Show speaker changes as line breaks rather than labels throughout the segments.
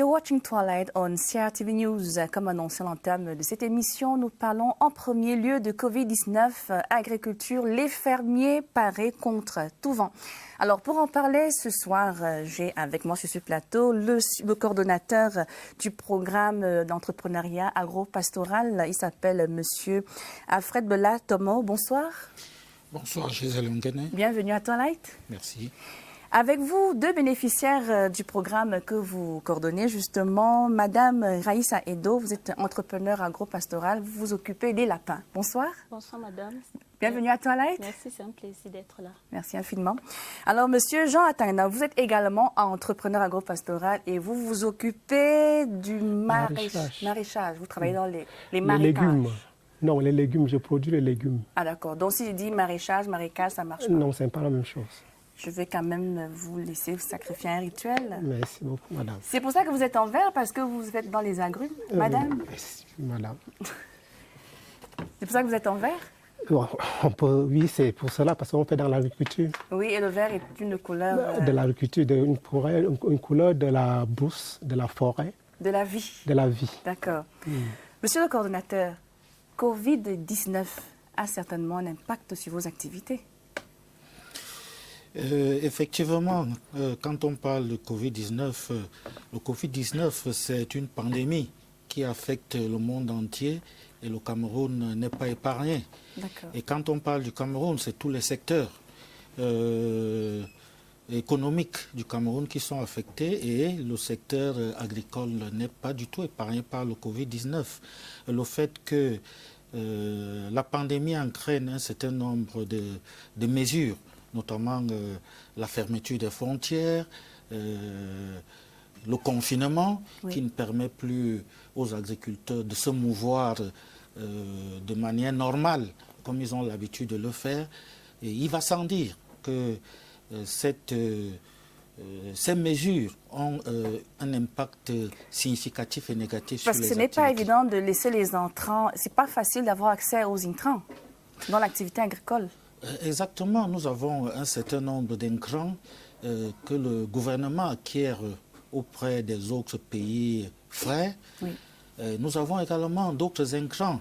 You're watching Twilight on CRTV News. Comme annoncé à l'entame de cette émission, nous parlons en premier lieu de Covid-19, agriculture, les fermiers parés contre tout vent. Alors pour en parler ce soir, j'ai avec moi sur ce plateau le coordonnateur du programme d'entrepreneuriat agro-pastoral. Il s'appelle Monsieur Alfred Bella-Tomo. Bonsoir.
Bonsoir Gisèle Ngene.
Bienvenue à Twilight.
Merci.
Avec vous, deux bénéficiaires du programme que vous coordonnez justement, Madame Raïssa Edo, vous êtes entrepreneur agro-pastoral, vous vous occupez des lapins. Bonsoir.
Bonsoir Madame.
Bienvenue à Twilight.
Merci, c'est un plaisir d'être là.
Merci infiniment. Alors Monsieur Jean Atangna, vous êtes également entrepreneur agro-pastoral et vous vous occupez du maraîchage. Vous travaillez dans les marécages.
Légumes. Non, les légumes, je produis les légumes.
Ah d'accord, donc si je dis maréchage, ça marche pas.
Non, ce n'est pas la même chose.
Je vais quand même vous laisser sacrifier un rituel.
Merci beaucoup, madame.
C'est pour ça que vous êtes en vert, parce que vous êtes dans les agrumes, madame?
Merci, madame.
C'est pour ça que vous êtes en vert?
Oui, c'est pour cela, parce qu'on fait dans l'agriculture.
Oui, et le vert est une couleur...
De l'agriculture, une couleur de la brousse, de la forêt.
De la vie.
De la vie.
D'accord. Monsieur le coordonnateur, Covid-19 a certainement un impact sur vos activités.
Effectivement, quand on parle de Covid-19, le Covid-19, c'est une pandémie qui affecte le monde entier et le Cameroun n'est pas épargné. Et quand on parle du Cameroun, c'est tous les secteurs économiques du Cameroun qui sont affectés et le secteur agricole n'est pas du tout épargné par le Covid-19. Le fait que la pandémie entraîne un certain nombre de mesures, notamment la fermeture des frontières, le confinement, qui ne permet plus aux agriculteurs de se mouvoir de manière normale, comme ils ont l'habitude de le faire. Et il va sans dire que ces mesures ont un impact significatif et négatif sur les activités.
Parce que ce n'est pas évident de laisser les intrants, c'est pas facile d'avoir accès aux intrants dans l'activité agricole.
Exactement, nous avons un certain nombre d'intrants que le gouvernement acquiert auprès des autres pays frères. Nous avons également d'autres intrants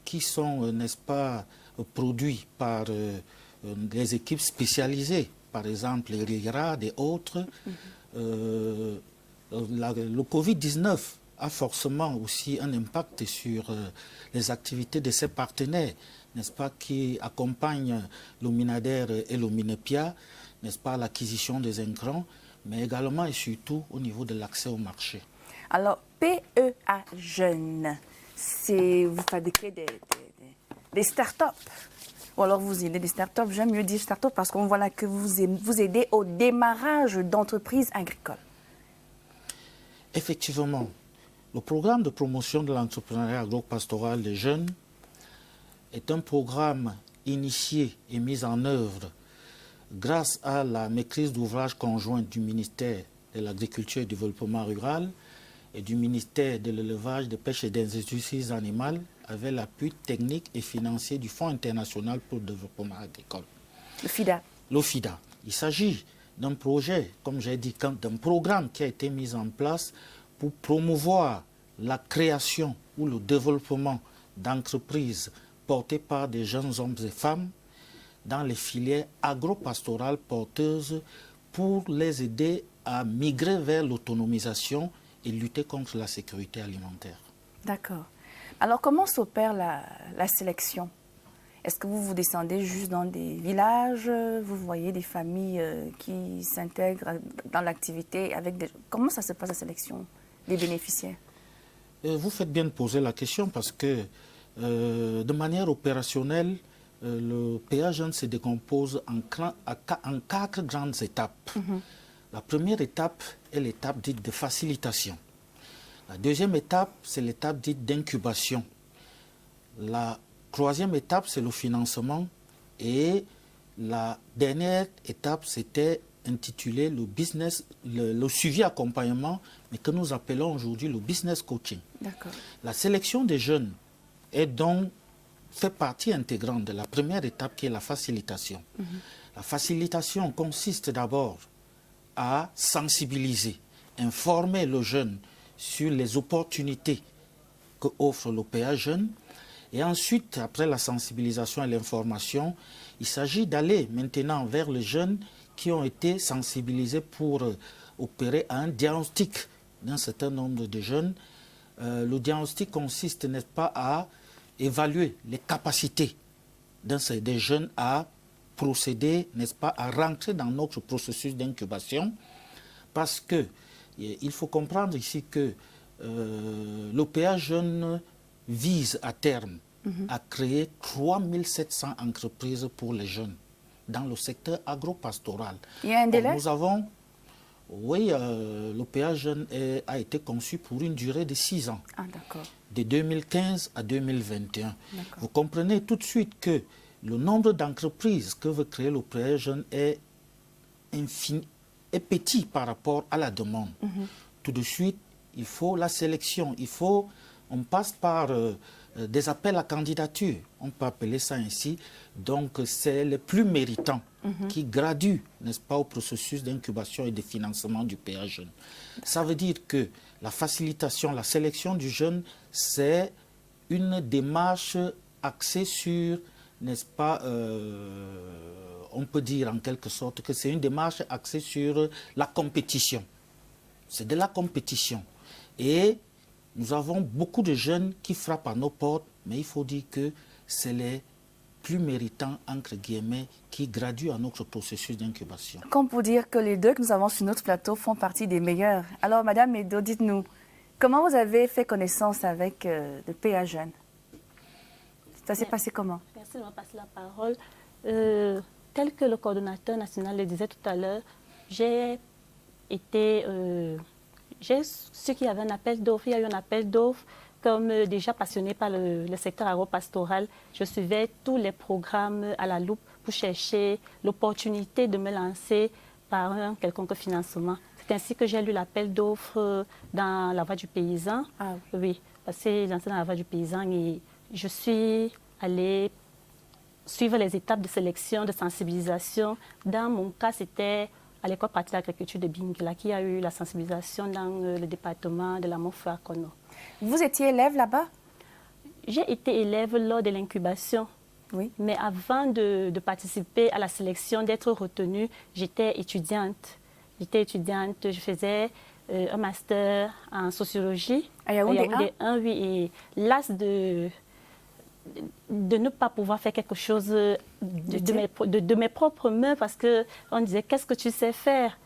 qui sont, n'est-ce pas, produits par des équipes spécialisées, par exemple les RIRA et autres. Le Covid-19 a forcément aussi un impact sur les activités de ses partenaires, n'est-ce pas, qui accompagnent le Minader et le Minepia, n'est-ce pas, l'acquisition des intrants, mais également et surtout au niveau de l'accès au marché.
Alors, PEA Jeunes, c'est vous fabriquez des start-up, ou alors vous aidez des start-up, j'aime mieux dire start-up parce qu'on voit là que vous aidez au démarrage d'entreprises agricoles.
Effectivement, le programme de promotion de l'entrepreneuriat agro-pastoral des jeunes est un programme initié et mis en œuvre grâce à la maîtrise d'ouvrage conjointe du ministère de l'Agriculture et du Développement rural et du ministère de l'Élevage, de Pêche et des Industries animales avec l'appui technique et financier du Fonds international pour le développement agricole.
Le FIDA.
Le FIDA. Il s'agit d'un projet, comme j'ai dit, d'un programme qui a été mis en place pour promouvoir la création ou le développement d'entreprises portées par des jeunes hommes et femmes dans les filières agro-pastorales porteuses pour les aider à migrer vers l'autonomisation et lutter contre la sécurité alimentaire.
D'accord. Alors, comment s'opère la sélection? Est-ce que vous descendez juste dans des villages? Vous voyez des familles qui s'intègrent dans l'activité avec des... Comment ça se passe la sélection des bénéficiaires?
Vous faites bien de poser la question parce que de manière opérationnelle, le PEA Jeunes se décompose en 4 grandes étapes. La première étape est l'étape dite de facilitation. La deuxième étape, c'est l'étape dite d'incubation. La troisième étape, c'est le financement. Et la dernière étape, c'était intitulé le business, le suivi accompagnement, mais que nous appelons aujourd'hui le business coaching. La sélection des jeunes est donc fait partie intégrante de la première étape qui est la facilitation. La facilitation consiste d'abord à sensibiliser informer le jeune sur les opportunités que offre l'OPA Jeune. Et ensuite, après la sensibilisation et l'information, il s'agit d'aller maintenant vers les jeunes qui ont été sensibilisés pour opérer un diagnostic d'un certain nombre de jeunes. Le diagnostic consiste, n'est-ce pas, à évaluer les capacités des jeunes à procéder, n'est-ce pas, à rentrer dans notre processus d'incubation. Parce que il faut comprendre ici que l'OPA Jeune vise à terme à créer 3700 entreprises pour les jeunes dans le secteur agro-pastoral.
Il y a un délai?
Nous avons, oui, l'OPA Jeune a été conçu pour une durée de 6 ans, de 2015 à 2021. Vous comprenez tout de suite que le nombre d'entreprises que veut créer l'OPA Jeune est petit par rapport à la demande. Tout de suite, il faut la sélection, on passe par des appels à candidature, on peut appeler ça ainsi. Donc c'est les plus méritants qui graduent, n'est-ce pas, au processus d'incubation et de financement du PA Jeune. Ça veut dire que la facilitation, la sélection du jeune, c'est une démarche axée sur, n'est-ce pas, on peut dire en quelque sorte que c'est une démarche axée sur la compétition. C'est de la compétition. Et nous avons beaucoup de jeunes qui frappent à nos portes, mais il faut dire que c'est les plus méritants, entre guillemets, qui graduent à notre processus d'incubation.
Comme pour dire que les deux que nous avons sur notre plateau font partie des meilleurs. Alors, Madame Edo, dites-nous, comment vous avez fait connaissance avec le PA Jeune? Ça s'est passé comment?
Merci de me passer la parole. Tel que le coordonnateur national le disait tout à l'heure, j'ai su qu'il y avait un appel d'offres. Il y a eu un appel d'offres. Comme déjà passionnée par le secteur agro-pastoral, je suivais tous les programmes à la loupe pour chercher l'opportunité de me lancer par un quelconque financement. C'est ainsi que j'ai lu l'appel d'offres dans La Voix du Paysan. Oui, parce que j'ai lancé dans La Voix du Paysan et je suis allée suivre les étapes de sélection, de sensibilisation. Dans mon cas, c'était à l'école pratique d'agriculture de Bingala qui a eu la sensibilisation dans le département de la Montfort-Kono.
Vous étiez élève là-bas?
J'ai été élève lors de l'incubation.
Oui.
Mais avant de participer à la sélection, d'être retenue, j'étais étudiante. Je faisais un master en sociologie.
À Yaoundé
1, oui. Et las de ne pas pouvoir faire quelque chose de mes propres mains parce qu'on disait qu'est-ce que tu sais faire,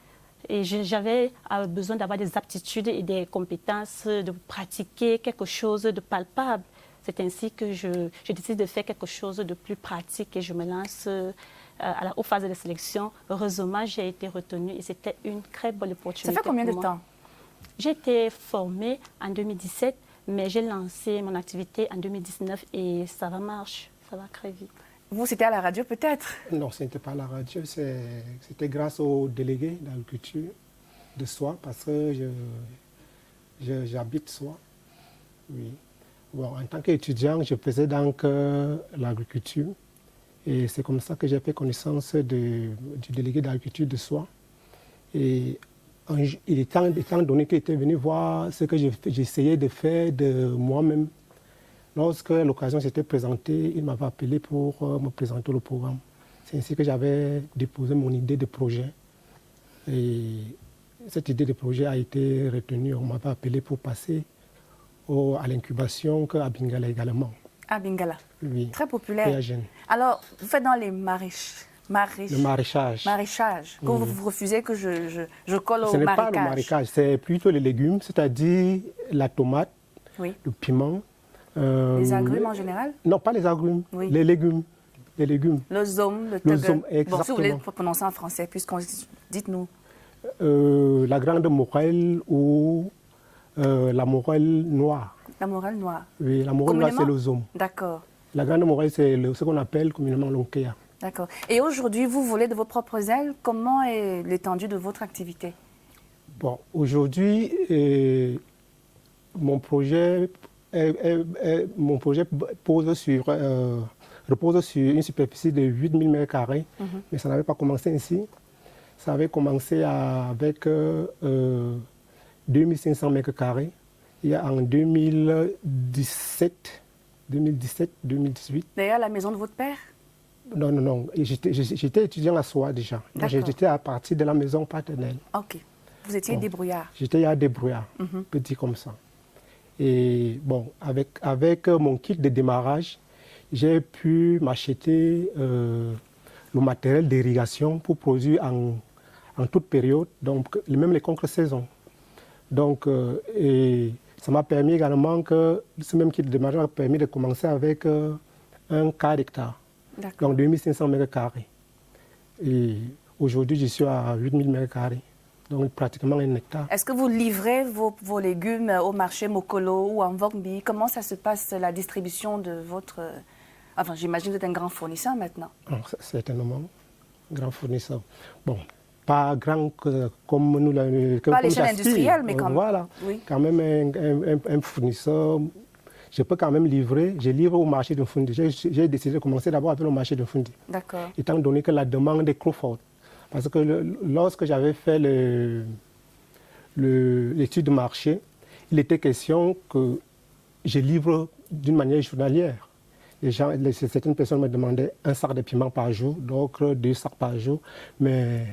et j'avais besoin d'avoir des aptitudes et des compétences, de pratiquer quelque chose de palpable. C'est ainsi que je décide de faire quelque chose de plus pratique et je me lance aux phases de sélection. Heureusement, j'ai été retenue et c'était une très bonne opportunité.
Ça fait combien de temps?
J'ai été formée en 2017. Mais j'ai lancé mon activité en 2019 et ça va marcher, ça va très vite.
Vous, c'était à la radio peut-être?
Non, ce n'était pas à la radio, c'était grâce au délégué d'agriculture de Soie, parce que j'habite Soie. Oui. Bon, en tant qu'étudiant, je faisais donc l'agriculture et c'est comme ça que j'ai fait connaissance du délégué d'agriculture de Soie. Et étant donné qu'il était venu voir ce que j'essayais de faire de moi-même, lorsque l'occasion s'était présentée, il m'avait appelé pour me présenter le programme. C'est ainsi que j'avais déposé mon idée de projet. Et cette idée de projet a été retenue. On m'avait appelé pour passer à l'incubation à Bingala également.
À Bingala?
Oui.
Très populaire. Alors, vous faites dans les maraîchage.
Le maraîchage.
Maraîchage. Que vous refusez que je colle au marécage.
Ce n'est pas le marécage, c'est plutôt les légumes, c'est-à-dire la tomate,
oui,
le piment.
Les agrumes en général?
Non, pas les agrumes,
oui,
les légumes. Les légumes.
Le zome, le tuggle.
Exactement.
Bon, si vous voulez prononcer en français, dites-nous.
La grande morelle ou la morelle noire.
La morelle noire.
Oui, la morelle noire, c'est le zome.
D'accord.
La grande morelle, c'est ce qu'on appelle communément l'onkea.
D'accord. Et aujourd'hui, vous volez de vos propres ailes. Comment est l'étendue de votre activité?
Bon, aujourd'hui, mon projet repose sur une superficie de 8000 m², mais ça n'avait pas commencé ainsi. Ça avait commencé avec 2500 mètres carrés. Il y a en 2017, 2018.
D'ailleurs, la maison de votre père?
Non. J'étais étudiant à Soie déjà. J'étais à partir de la maison paternelle.
Ok. Vous étiez débrouillard?
J'étais à débrouillard, petit comme ça. Et bon, avec mon kit de démarrage, j'ai pu m'acheter le matériel d'irrigation pour produire en toute période, donc même les contre-saisons. Donc, et ça m'a permis également que ce même kit de démarrage m'a permis de commencer avec un quart d'hectare, donc 2500 mètres carrés. Et aujourd'hui, je suis à 8000 mètres carrés. Donc pratiquement 1 hectare. Est-ce
que vous livrez vos légumes au marché Mokolo ou en Vokbi? Comment ça se passe, la distribution de votre... Enfin, j'imagine que vous êtes un grand fournisseur maintenant.
Certainement, grand fournisseur. Bon, pas grand comme nous l'avons...
Pas à l'échelle industrielle, mais quand même.
Voilà, quand même un fournisseur. Je peux quand même livrer. Je livre au marché de Fundi. J'ai décidé de commencer d'abord avec le marché de Fundi.
D'accord.
Étant donné que la demande est trop forte. Parce que lorsque j'avais fait l'étude de marché, il était question que je livre d'une manière journalière. Certaines personnes me demandaient un sac de piment par jour, d'autres 2 sacs par jour, mais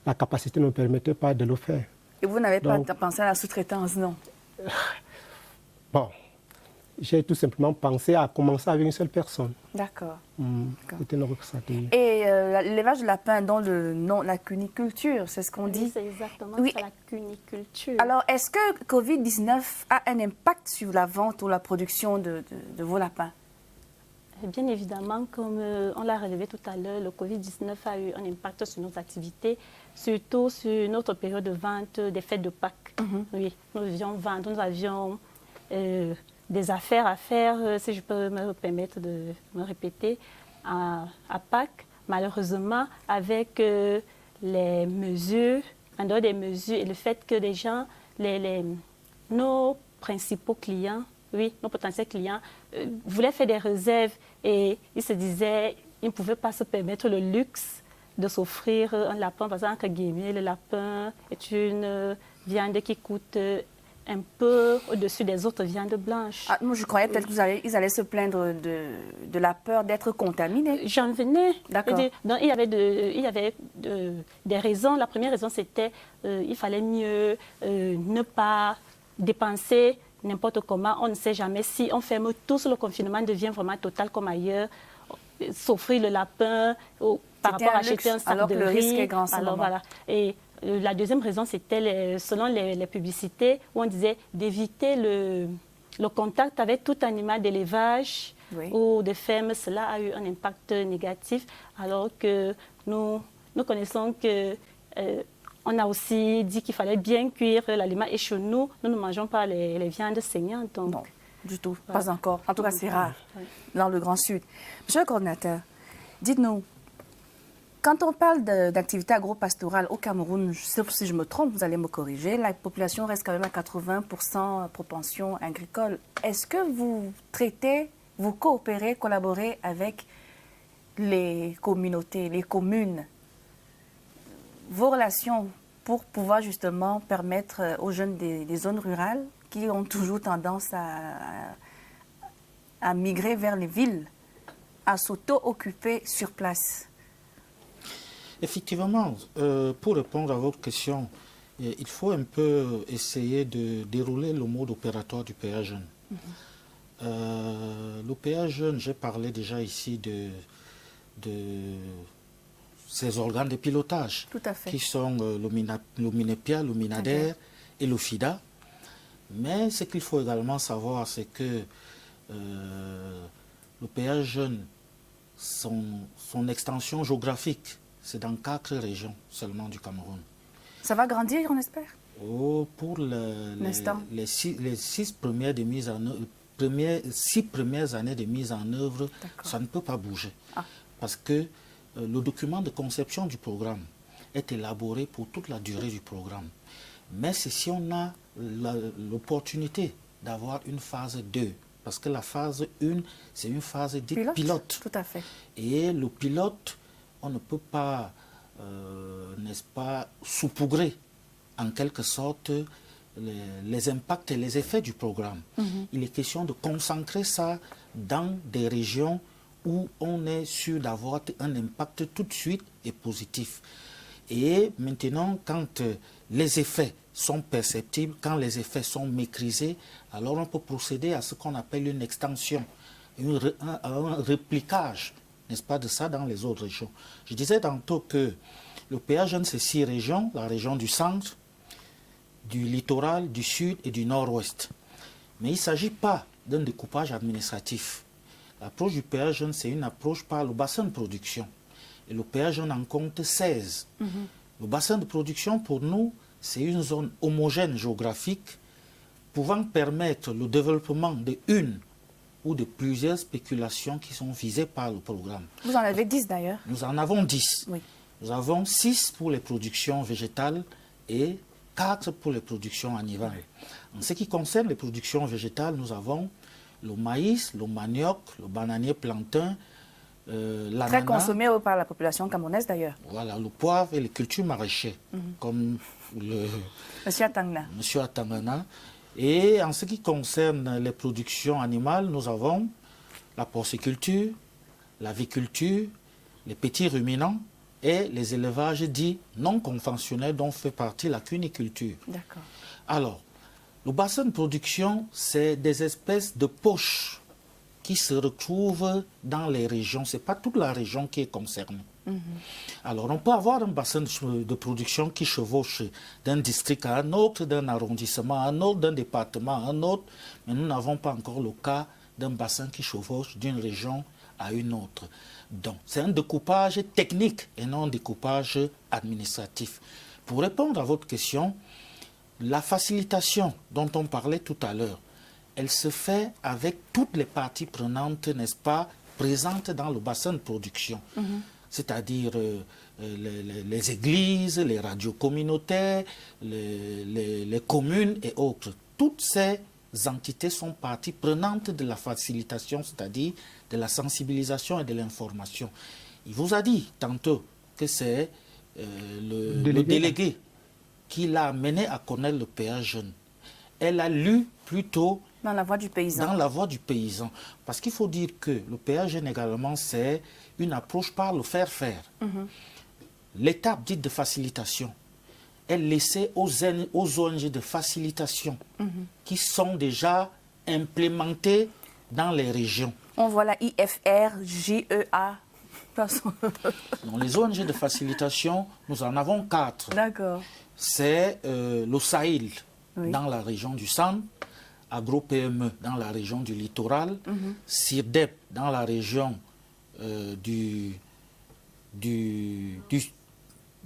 la capacité ne me permettait pas de le faire.
Et vous n'avez pas pensé à la sous-traitance, non?
Bon, j'ai tout simplement pensé à commencer avec une seule personne.
D'accord.
C'était notre stratégie.
Et l'élevage de lapins dans le nom, la cuniculture, c'est ce qu'on dit?
C'est exactement ça, la cuniculture.
Alors, est-ce que Covid-19 a un impact sur la vente ou la production de vos lapins?
Bien évidemment, comme on l'a relevé tout à l'heure, le Covid-19 a eu un impact sur nos activités, surtout sur notre période de vente des fêtes de Pâques. Oui, nous devions vendre, nous avions des affaires à faire, si je peux me permettre de me répéter, à Pâques. Malheureusement, avec les mesures, en dehors des mesures et le fait que les gens, nos principaux clients, nos potentiels clients, voulaient faire des réserves et ils se disaient qu'ils ne pouvaient pas se permettre le luxe de s'offrir un lapin. Par exemple, le lapin est une viande qui coûte un peu au-dessus des autres viandes blanches.
Moi, je croyais peut-être qu'ils allaient se plaindre de la peur d'être contaminés.
J'en venais.
D'accord.
Donc, il y avait des raisons. La première raison, c'était qu'il fallait mieux ne pas dépenser n'importe comment. On ne sait jamais si on ferme tous, le confinement devient vraiment total comme ailleurs. S'offrir le lapin par rapport à acheter un sac
alors
de
que le
riz.
risque est grand.
Alors voilà. Et la deuxième raison, c'était selon les publicités où on disait d'éviter le contact avec tout animal d'élevage ou de ferme. Cela a eu un impact négatif, alors que nous connaissons que on a aussi dit qu'il fallait bien cuire l'aliment. Et chez nous, nous ne mangeons pas les viandes saignantes. Donc,
non, du tout, pas encore. En tout cas, c'est rare dans le Grand Sud. Monsieur le coordinateur, dites-nous, quand on parle d'activité agro-pastorale au Cameroun, sauf si je me trompe, vous allez me corriger, la population reste quand même à 80% propension agricole. Est-ce que vous traitez, vous coopérez, collaborez avec les communautés, les communes, vos relations pour pouvoir justement permettre aux jeunes des zones rurales qui ont toujours tendance à migrer vers les villes, à s'auto-occuper sur place?
Effectivement, pour répondre à votre question, il faut un peu essayer de dérouler le mode opératoire du PA Jeune. Le PA Jeune, j'ai parlé déjà ici de ces organes de pilotage qui sont le MINEPIA, le MINADER et le FIDA. Mais ce qu'il faut également savoir, c'est que le PA Jeune, son extension géographique, c'est dans 4 régions seulement du Cameroun.
Ça va grandir, on espère?
Pour les 6 premières années de mise en œuvre, ça ne peut pas bouger. Parce que le document de conception du programme est élaboré pour toute la durée du programme. Mais c'est si on a l'opportunité d'avoir une phase 2, parce que la phase 1, c'est une phase dite pilote.
Tout à fait.
Et le pilote, on ne peut pas, n'est-ce pas, saupoudrer en quelque sorte les impacts et les effets du programme. Il est question de concentrer ça dans des régions où on est sûr d'avoir un impact tout de suite et positif. Et maintenant, quand les effets sont perceptibles, quand les effets sont maîtrisés, alors on peut procéder à ce qu'on appelle une extension, un réplicage, n'est-ce pas, de ça dans les autres régions. Je disais tantôt que le PA Jeune, c'est 6 régions, la région du centre, du littoral, du sud et du nord-ouest. Mais il ne s'agit pas d'un découpage administratif. L'approche du PA Jeune, c'est une approche par le bassin de production. Et le PA Jeune en compte 16. Le bassin de production, pour nous, c'est une zone homogène géographique pouvant permettre le développement d'une ou de plusieurs spéculations qui sont visées par le programme.
Vous en avez 10 d'ailleurs.
Nous en avons 10.
Oui.
Nous avons 6 pour les productions végétales et 4 pour les productions animales. En ce qui concerne les productions végétales, nous avons le maïs, le manioc, le bananier plantain, l'ananas.
Très consommé par la population camerounaise d'ailleurs.
Voilà, le poivre et les cultures maraîchères, comme
Monsieur Atangna.
Monsieur Atangana. Et en ce qui concerne les productions animales, nous avons la porciculture, l'aviculture, les petits ruminants et les élevages dits non conventionnels dont fait partie la cuniculture.
D'accord.
Alors, le bassin de production, c'est des espèces de poches qui se retrouvent dans les régions. Ce n'est pas toute la région qui est concernée. Alors, on peut avoir un bassin de production qui chevauche d'un district à un autre, d'un arrondissement à un autre, d'un département à un autre, mais nous n'avons pas encore le cas d'un bassin qui chevauche d'une région à une autre. Donc, c'est un découpage technique et non un découpage administratif. Pour répondre à votre question, la facilitation dont on parlait tout à l'heure, elle se fait avec toutes les parties prenantes, n'est-ce pas, présentes dans le bassin de production. C'est-à-dire les églises, les radios communautaires, les communes et autres. Toutes ces entités sont parties prenantes de la facilitation, c'est-à-dire de la sensibilisation et de l'information. Il vous a dit tantôt que c'est le délégué qui l'a amené à connaître le PA Jeune. Elle a lu plutôt
dans la voix du paysan.
Dans la voix du paysan. Parce qu'il faut dire que le PA Jeune également, c'est une approche par le faire-faire. L'étape dite de facilitation est laissée aux ONG de facilitation qui sont déjà implémentées dans les régions.
On voit la IFR, GEA.
Dans les ONG de facilitation, nous en avons 4.
D'accord.
C'est le Sahel dans la région du centre, Agro-PME dans la région du littoral, CIRDEP dans la région du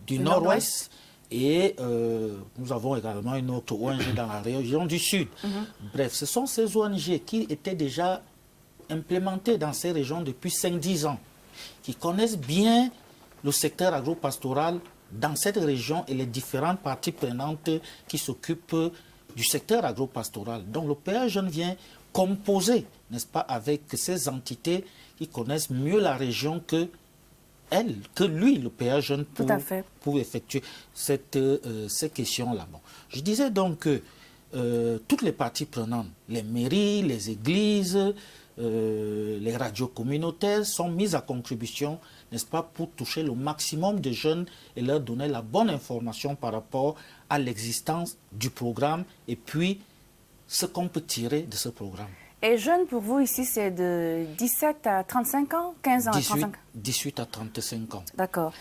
nord-ouest et nous avons également une autre ONG dans la région du sud. Bref, ce sont ces ONG qui étaient déjà implémentées dans ces régions depuis 5-10 ans, qui connaissent bien le secteur agro-pastoral dans cette région et les différentes parties prenantes qui s'occupent du secteur agro-pastoral. Donc le PA Jeune vient composer, n'est-ce pas, avec ces entités qui connaissent mieux la région que lui, le PA Jeune, pour effectuer ces questions-là. Bon. Je disais donc que toutes les parties prenantes, les mairies, les églises, les radios communautaires sont mises à contribution, n'est-ce pas, pour toucher le maximum de jeunes et leur donner la bonne information par rapport à l'existence du programme et puis ce qu'on peut tirer de ce programme.
Et jeunes, pour vous, ici, c'est de 17 à 35 ans, 15 ans à 35 ans
18 à 35 ans.
D'accord.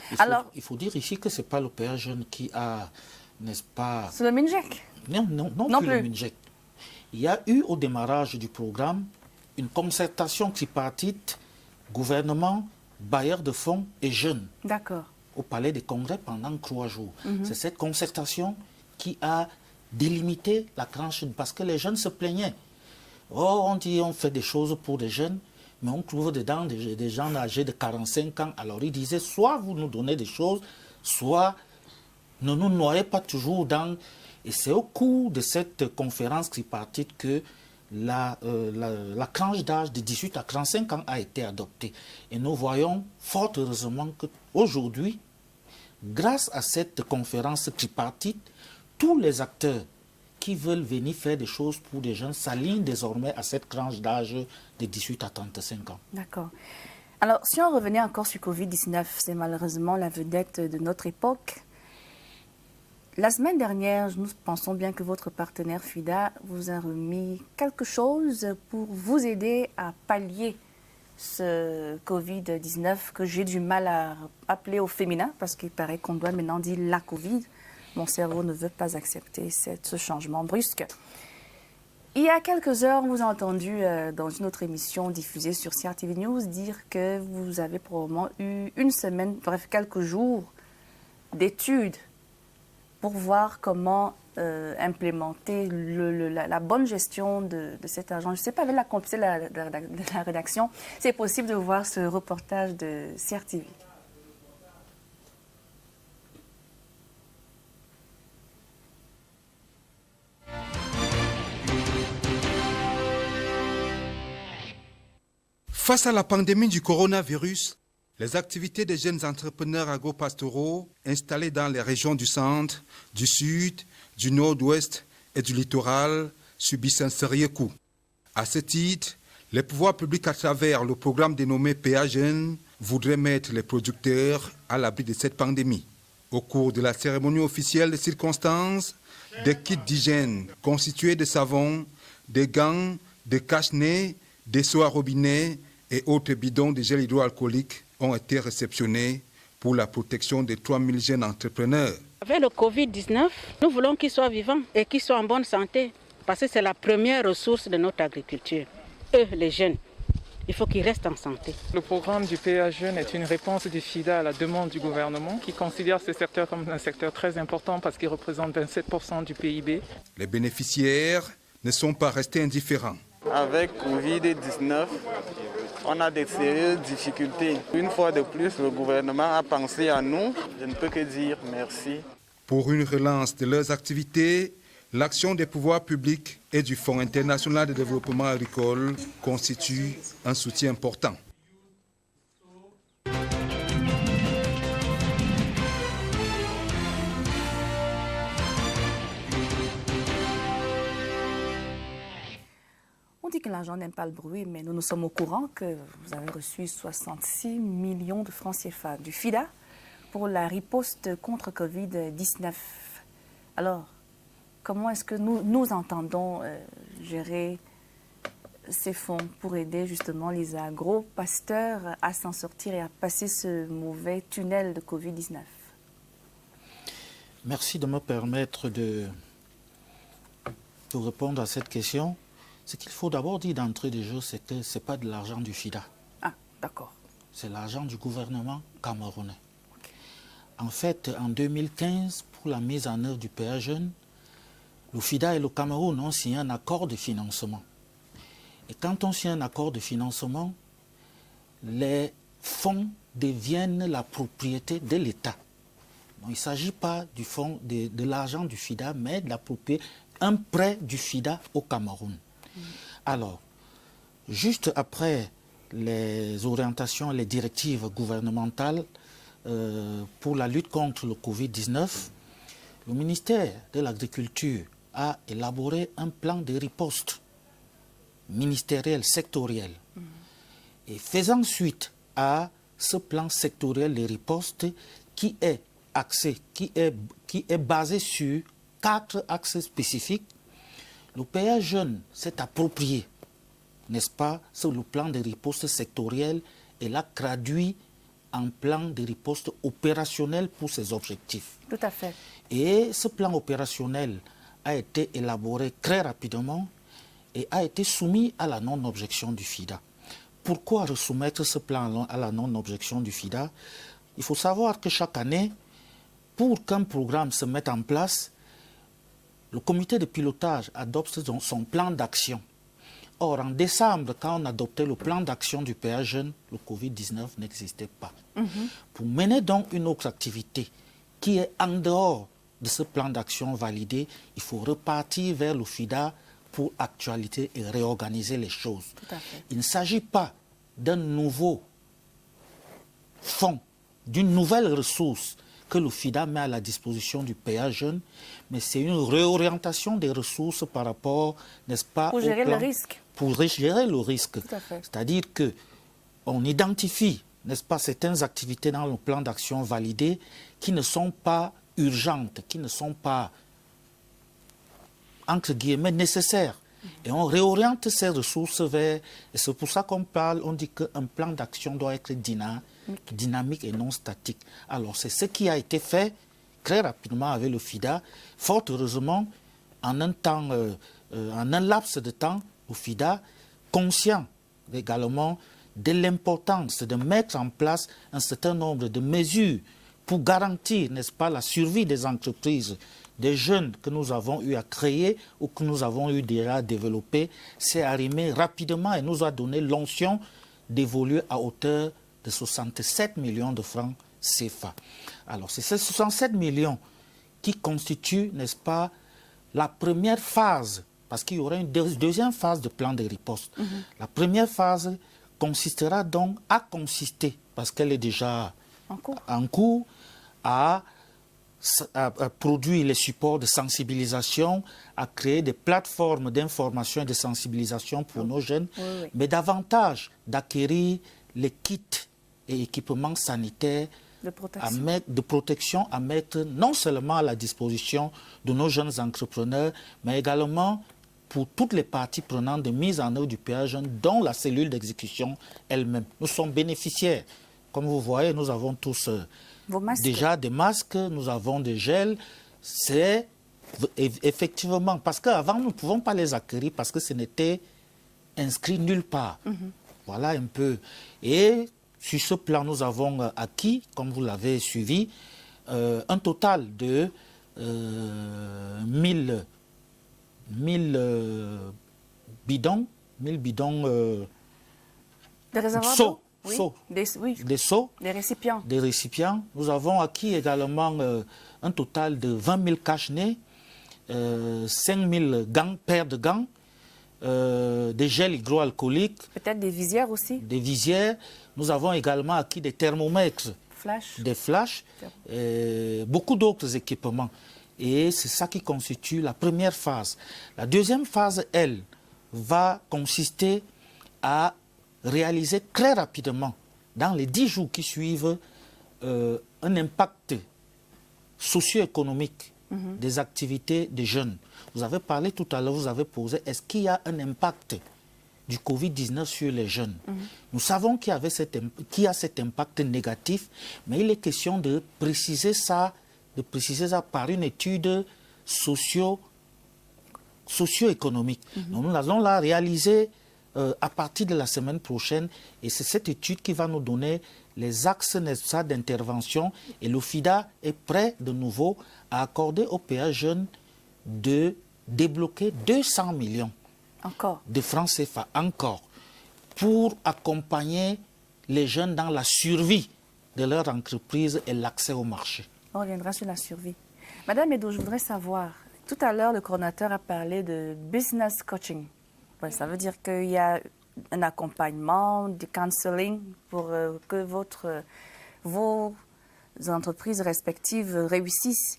Il faut dire ici que ce n'est pas le PA Jeune qui a, n'est-ce pas...
C'est le MINJEC?
Non plus le MINJEC. Il y a eu au démarrage du programme une concertation tripartite, gouvernement, bailleurs de fonds et jeunes.
D'accord.
Au Palais des Congrès pendant 3 jours. C'est cette concertation qui a délimité la tranche, parce que les jeunes se plaignaient. Oh, on dit on fait des choses pour des jeunes, mais on trouve dedans des gens âgés de 45 ans. Alors ils disaient, soit vous nous donnez des choses, soit ne nous noyez pas toujours dans... Et c'est au cours de cette conférence tripartite que la tranche d'âge de 18 à 35 ans a été adoptée. Et nous voyons fort heureusement qu'aujourd'hui, grâce à cette conférence tripartite, tous les acteurs qui veulent venir faire des choses pour des jeunes s'alignent désormais à cette tranche d'âge de 18 à 35 ans.
D'accord. Alors, si on revenait encore sur Covid-19, c'est malheureusement la vedette de notre époque. La semaine dernière, nous pensons bien que votre partenaire FIDA vous a remis quelque chose pour vous aider à pallier ce Covid-19 que j'ai du mal à appeler au féminin parce qu'il paraît qu'on doit maintenant dire la Covid. Mon cerveau ne veut pas accepter ce changement brusque. Il y a quelques heures, on vous a entendu dans une autre émission diffusée sur CRTV News dire que vous avez probablement eu une semaine, bref, quelques jours d'études pour voir comment implémenter la bonne gestion de cet argent. Je ne sais pas, avec la complicité de la rédaction, c'est possible de voir ce reportage de CRTV.
Face à la pandémie du coronavirus, les activités des jeunes entrepreneurs agro-pastoraux installés dans les régions du centre, du sud, du nord-ouest et du littoral subissent un sérieux coup. À ce titre, les pouvoirs publics à travers le programme dénommé PA Jeunes voudraient mettre les producteurs à l'abri de cette pandémie. Au cours de la cérémonie officielle de circonstances, des kits d'hygiène constitués de savon, des gants, des cache-nez, des seaux à robinet et autres bidons de gel hydroalcoolique ont été réceptionnés pour la protection de 3000 jeunes entrepreneurs.
Avec le Covid-19, nous voulons qu'ils soient vivants et qu'ils soient en bonne santé parce que c'est la première ressource de notre agriculture. Eux, les jeunes, il faut qu'ils restent en santé.
Le programme du PA Jeunes est une réponse du FIDA à la demande du gouvernement qui considère ce secteur comme un secteur très important parce qu'il représente 27% du PIB.
Les bénéficiaires ne sont pas restés indifférents.
Avec Covid-19, on a des sérieuses difficultés. Une fois de plus, le gouvernement a pensé à nous. Je ne peux que dire merci.
Pour une relance de leurs activités, l'action des pouvoirs publics et du Fonds international de développement agricole constitue un soutien important.
On dit que l'argent n'aime pas le bruit, mais nous sommes au courant que vous avez reçu 66 millions de francs CFA du FIDA pour la riposte contre Covid-19. Alors, comment est-ce que nous entendons gérer ces fonds pour aider justement les agro-pasteurs à s'en sortir et à passer ce mauvais tunnel de Covid-19?
Merci de me permettre de répondre à cette question. Ce qu'il faut d'abord dire d'entrée de jeu, c'est que ce n'est pas de l'argent du FIDA.
Ah, d'accord.
C'est l'argent du gouvernement camerounais. Okay. En fait, en 2015, pour la mise en œuvre du PA Jeunes, le FIDA et le Cameroun ont signé un accord de financement. Et quand on signe un accord de financement, les fonds deviennent la propriété de l'État. Il ne s'agit pas du fonds de l'argent du FIDA, mais de la propriété, un prêt du FIDA au Cameroun. Alors, juste après les orientations, les directives gouvernementales pour la lutte contre le Covid-19, le ministère de l'Agriculture a élaboré un plan de riposte ministériel, sectoriel. Et faisant suite à ce plan sectoriel de riposte qui est axé, qui est basé sur 4 axes spécifiques, le PA Jeunes s'est approprié, n'est-ce pas, sur le plan de riposte sectoriel et l'a traduit en plan de riposte opérationnel pour ses objectifs.
Tout à fait.
Et ce plan opérationnel a été élaboré très rapidement et a été soumis à la non-objection du FIDA. Pourquoi resoumettre ce plan à la non-objection du FIDA? Il faut savoir que chaque année, pour qu'un programme se mette en place, le comité de pilotage adopte son plan d'action. Or, en décembre, quand on adoptait le plan d'action du PA Jeunes, le Covid-19 n'existait pas. Pour mener donc une autre activité qui est en dehors de ce plan d'action validé, il faut repartir vers le FIDA pour actualiser et réorganiser les choses.
Tout à fait.
Il ne s'agit pas d'un nouveau fonds, d'une nouvelle ressource que le FIDA met à la disposition du PA Jeunes, mais c'est une réorientation des ressources par rapport, n'est-ce pas,
pour gérer le risque.
Pour gérer le risque.
C'est-à-dire
qu'on identifie, n'est-ce pas, certaines activités dans le plan d'action validé qui ne sont pas urgentes, qui ne sont pas, entre guillemets, nécessaires. Et on réoriente ces ressources vers... Et c'est pour ça qu'on parle, on dit qu'un plan d'action doit être dynamique et non statique. Alors c'est ce qui a été fait très rapidement avec le FIDA. Fort heureusement, en un laps de temps, le FIDA, conscient également de l'importance de mettre en place un certain nombre de mesures pour garantir, n'est-ce pas, la survie des entreprises, des jeunes que nous avons eu à créer ou que nous avons eu déjà à développer, s'est arrimé rapidement et nous a donné l'onction d'évoluer à hauteur de 67 millions de francs CFA. Alors, c'est ces 67 millions qui constituent, n'est-ce pas, la première phase, parce qu'il y aura une deuxième phase de plan de riposte. La première phase consistera donc à consister, parce qu'elle est déjà en cours, à produire les supports de sensibilisation, à créer des plateformes d'information et de sensibilisation pour nos jeunes, mais davantage d'acquérir les kits et équipements sanitaires de protection à mettre non seulement à la disposition de nos jeunes entrepreneurs, mais également pour toutes les parties prenantes de mise en œuvre du PA Jeunes, dont la cellule d'exécution elle-même. Nous sommes bénéficiaires. Comme vous voyez, nous avons tous déjà des masques, nous avons des gels. C'est effectivement, parce qu'avant, nous ne pouvons pas les acquérir parce que ce n'était inscrit nulle part. Voilà un peu. Et sur ce plan, nous avons acquis, comme vous l'avez suivi, un total de 1000 bidons, des seaux, des récipients. Nous avons acquis également un total de 20 000 cache-nez, 5 000 paires de gants, des gels hydroalcooliques.
Peut-être des visières aussi.
Des visières. Nous avons également acquis des thermomètres, des flashs, beaucoup d'autres équipements. Et c'est ça qui constitue la première phase. La deuxième phase, elle, va consister à réaliser très rapidement, dans les 10 jours qui suivent, un impact socio-économique des activités des jeunes. Vous avez parlé tout à l'heure, vous avez posé, est-ce qu'il y a un impact du Covid-19 sur les jeunes? Nous savons qu'il y a cet impact négatif, mais il est question de préciser ça par une étude socio-économique. Nous allons la réaliser à partir de la semaine prochaine, et c'est cette étude qui va nous donner les axes nécessaires d'intervention, et le FIDA est prêt de nouveau à accorder au PA Jeunes de débloquer 200 millions de francs CFA encore pour accompagner les jeunes dans la survie de leur entreprise et l'accès au marché.
On reviendra sur la survie. Madame Edo, je voudrais savoir, tout à l'heure, le coordonnateur a parlé de business coaching. Ouais, ça veut dire qu'il y a un accompagnement, du counseling pour que vos entreprises respectives réussissent.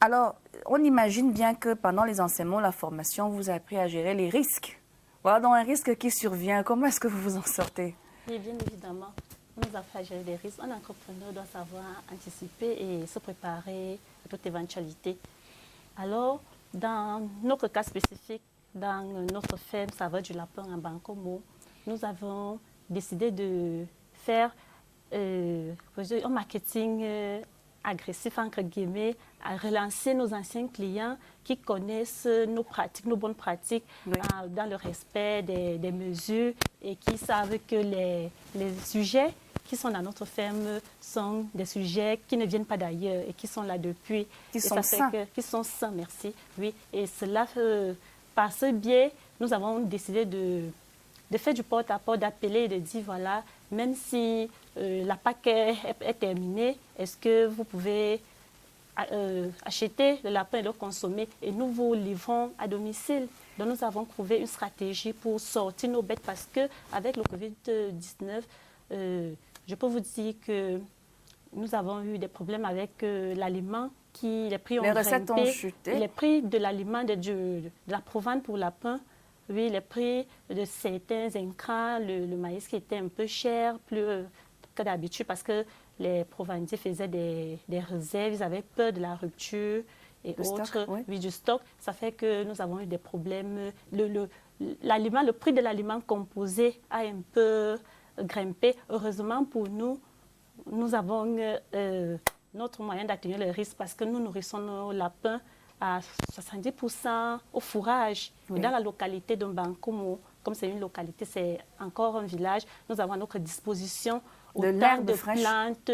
Alors, on imagine bien que pendant les enseignements, la formation, vous avez appris à gérer les risques. Voilà, donc un risque qui survient, comment est-ce que vous vous en sortez?
Oui, bien évidemment. On nous apprend à gérer les risques. Un entrepreneur doit savoir anticiper et se préparer à toute éventualité. Alors, dans notre cas spécifique, dans notre ferme Saveur du Lapin en Bankomo, nous avons décidé de faire un marketing agressif, entre guillemets, à relancer nos anciens clients qui connaissent nos pratiques, nos bonnes pratiques, dans le respect des mesures, et qui savent que les sujets qui sont dans notre ferme sont des sujets qui ne viennent pas d'ailleurs et qui sont là depuis.
Qui sont sains.
Qui sont sains, merci. Oui, et cela, par ce biais, nous avons décidé de faire du porte-à-porte, d'appeler et de dire, voilà, même si la PAC est terminée, est-ce que vous pouvez acheter le lapin et le consommer, et nous vous livrons à domicile. Donc nous avons trouvé une stratégie pour sortir nos bêtes, parce qu'avec le Covid-19, je peux vous dire que nous avons eu des problèmes avec l'aliment, les prix ont
Les recettes
grimpé.
ont chuté.
Les prix de l'aliment, de la provande pour lapin, oui, les prix de certains intrants, le maïs qui était un peu cher, plus que d'habitude, parce que les provendiers faisaient des réserves, ils avaient peur de la rupture et autres,
stock, oui.
Oui, du stock. Ça fait que nous avons eu des problèmes. Le prix de l'aliment composé a un peu grimpé. Heureusement pour nous, nous avons notre moyen d'atténuer le risque parce que nous nourrissons nos lapins à 70% au fourrage.
Oui.
Et dans la localité de Bankomo, comme c'est une localité, c'est encore un village, nous avons à notre disposition autant de plantes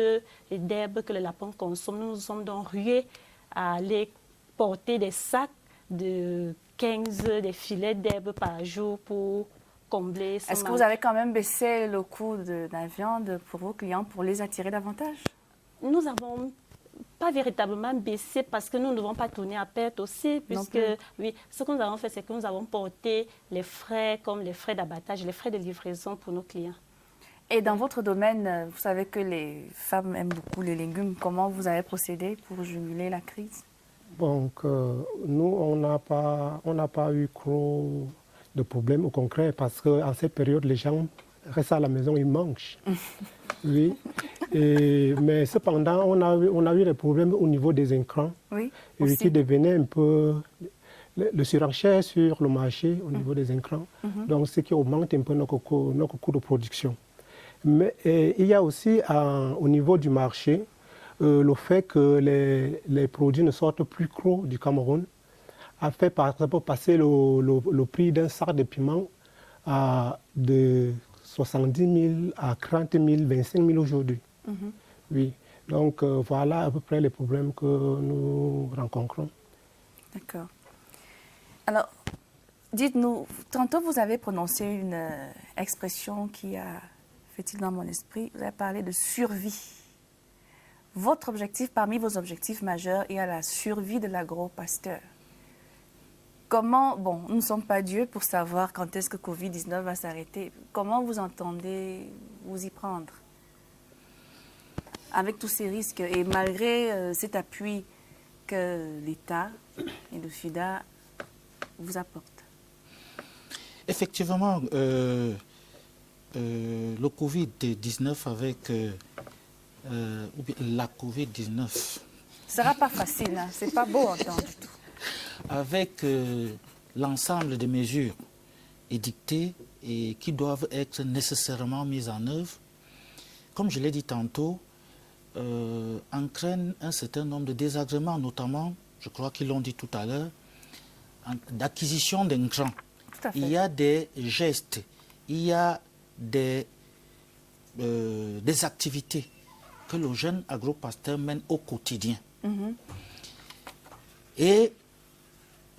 et d'herbes que le lapin consomme. Nous nous sommes donc rués à aller porter des sacs de 15 des filets d'herbes par jour pour combler son
Est-ce que vous avez quand même baissé le coût de la viande pour vos clients pour les attirer davantage?
Nous n'avons pas véritablement baissé parce que nous ne devons pas tourner à perte aussi, puisque oui, ce que nous avons fait, c'est que nous avons porté les frais comme les frais d'abattage, les frais de livraison pour nos clients.
Et dans votre domaine, vous savez que les femmes aiment beaucoup les légumes. Comment vous avez procédé pour juguler la crise?
Donc, nous, on n'a pas eu trop de problèmes, au contraire, parce qu'en cette période, les gens restent à la maison, ils mangent. Oui. Mais cependant, on a eu des problèmes au niveau des intrants,
oui,
qui devenaient un peu le surenchère sur le marché au niveau des intrants. Donc, ce qui augmente un peu notre coût de production. Mais il y a aussi au niveau du marché le fait que les produits ne sortent plus gros du Cameroun a fait par exemple passer le prix d'un sac de piment de 70 000 à 30 000, 25 000 aujourd'hui. Oui. Donc voilà à peu près les problèmes que nous rencontrons.
D'accord. Alors, dites-nous, tantôt vous avez prononcé une expression qui a fait-il dans mon esprit, vous avez parlé de survie. Votre objectif, parmi vos objectifs majeurs, est à la survie de l'agro-pasteur. Comment, bon, nous ne sommes pas Dieu pour savoir quand est-ce que Covid-19 va s'arrêter. Comment vous entendez vous y prendre avec tous ces risques et malgré cet appui que l'État et le FIDA vous apportent?
Effectivement, le Covid-19 avec la Covid-19.
Ce ne sera pas facile, hein? Ce n'est pas beau à entendre du tout.
Avec l'ensemble des mesures édictées et qui doivent être nécessairement mises en œuvre, comme je l'ai dit tantôt, entraîne un certain nombre de désagréments, notamment, je crois qu'ils l'ont dit tout à l'heure, d'acquisition d'intrants. Il y a des gestes, il y a des activités que le jeune agro-pasteur mène au quotidien. Et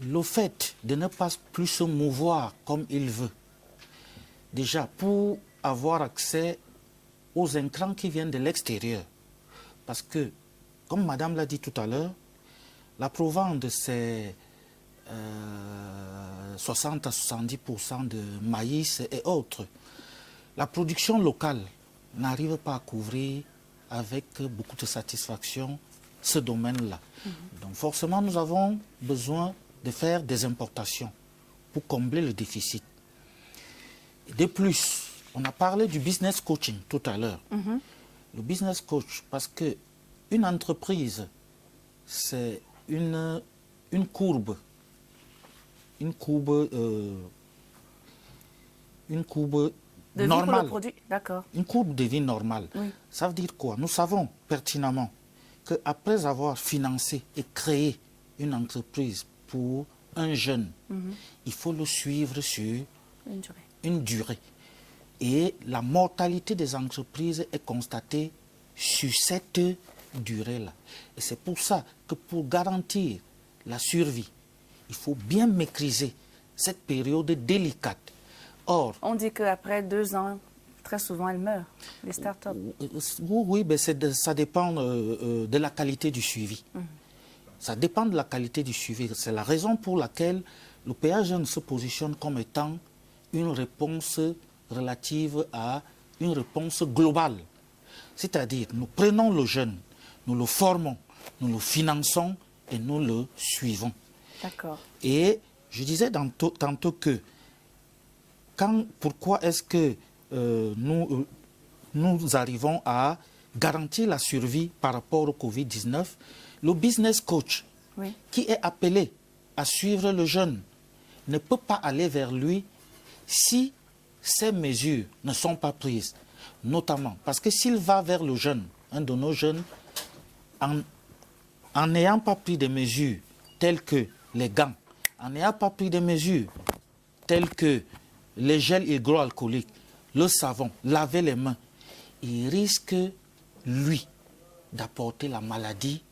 le fait de ne pas plus se mouvoir comme il veut, déjà pour avoir accès aux intrants qui viennent de l'extérieur, parce que, comme Madame l'a dit tout à l'heure, la provende, c'est 60 à 70% de maïs et autres. La production locale n'arrive pas à couvrir avec beaucoup de satisfaction ce domaine-là. Donc forcément, nous avons besoin de faire des importations pour combler le déficit. De plus, on a parlé du business coaching tout à l'heure. Le business coach, parce qu'une entreprise, c'est une courbe normale. Une courbe de vie normale. Oui. Ça veut dire quoi? Nous savons pertinemment qu'après avoir financé et créé une entreprise pour un jeune, il faut le suivre sur une durée. Et la mortalité des entreprises est constatée sur cette durée-là. Et c'est pour ça que pour garantir la survie, il faut bien maîtriser cette période délicate. Or,
on dit qu'après 2 ans, très souvent, elles meurent, les start-up.
Oui, mais ça dépend de la qualité du suivi. Ça dépend de la qualité du suivi. C'est la raison pour laquelle le PA Jeune se positionne comme étant une réponse relative à une réponse globale. C'est-à-dire, nous prenons le jeune, nous le formons, nous le finançons et nous le suivons.
D'accord.
Et je disais tantôt que pourquoi est-ce que nous arrivons à garantir la survie par rapport au Covid-19, le business coach qui est appelé à suivre le jeune ne peut pas aller vers lui si ces mesures ne sont pas prises. Notamment parce que s'il va vers le jeune, un de nos jeunes, en n'ayant pas pris des mesures telles que les gants, en n'ayant pas pris des mesures telles que les gels hydroalcooliques, le savon, laver les mains, il risque, lui, d'apporter la maladie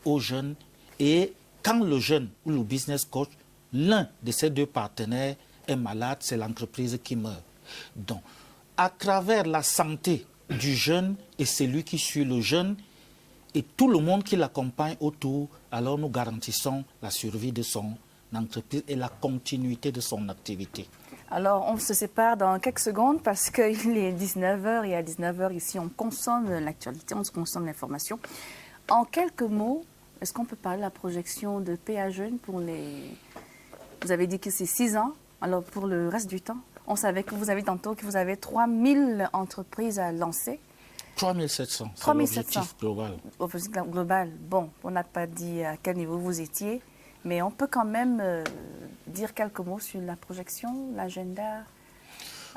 aux jeunes. Et quand le jeune ou le business coach, l'un de ces deux partenaires est malade, c'est l'entreprise qui meurt. Donc, à travers la santé du jeune et celui qui suit le jeune et tout le monde qui l'accompagne autour, alors nous garantissons la survie de son entreprise et la continuité de son activité.
Alors, on se sépare dans quelques secondes parce qu'il est 19h et à 19h ici, on consomme l'actualité, on consomme l'information. En quelques mots, est-ce qu'on peut parler de la projection de PA Jeunes pour les... Vous avez dit que c'est 6 ans, alors pour le reste du temps, on savait que vous avez tantôt que vous avez 3000 entreprises à lancer.
3700, c'est l'objectif global.
Objectif global, bon, on n'a pas dit à quel niveau vous étiez, mais on peut quand même dire quelques mots sur la projection, l'agenda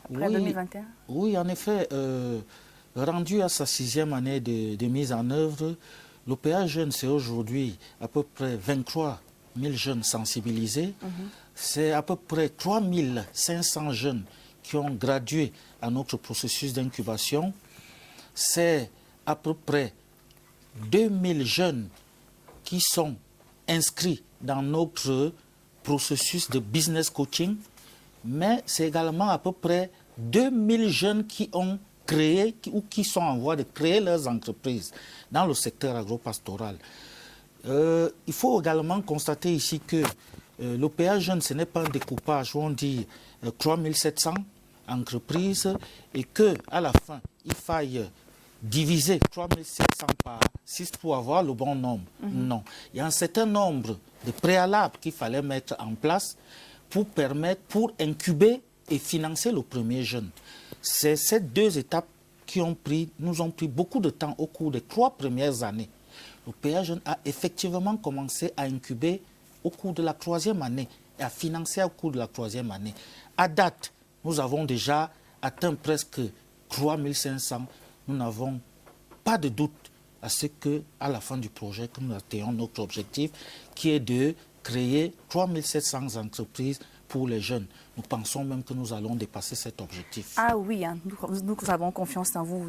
après 2021.
Oui, en effet, rendu à sa 6e année de mise en œuvre, le PA Jeunes, c'est aujourd'hui à peu près 23 000 jeunes sensibilisés. C'est à peu près 3500 jeunes qui ont gradué à notre processus d'incubation. C'est à peu près 2000 jeunes qui sont inscrits dans notre processus de business coaching, mais c'est également à peu près 2000 jeunes qui ont créé ou qui sont en voie de créer leurs entreprises dans le secteur agropastoral. Il faut également constater ici que le PA Jeunes, ce n'est pas un découpage où on dit 3700 entreprises et qu'à la fin, il faille diviser 3700 par 6 pour avoir le bon nombre. Non. Il y a un certain nombre de préalables qu'il fallait mettre en place pour incuber et financer le premier jeune. C'est ces deux étapes qui nous ont pris beaucoup de temps au cours des 3 premières années. Le PA Jeunes a effectivement commencé à incuber au cours de la 3e année et à financer au cours de la 3e année. À date, nous avons déjà atteint presque 3500. Nous n'avons pas de doute à ce qu'à la fin du projet, que nous atteignons notre objectif, qui est de créer 3700 entreprises pour les jeunes. Nous pensons même que nous allons dépasser cet objectif.
Ah oui, hein, nous avons confiance en vous.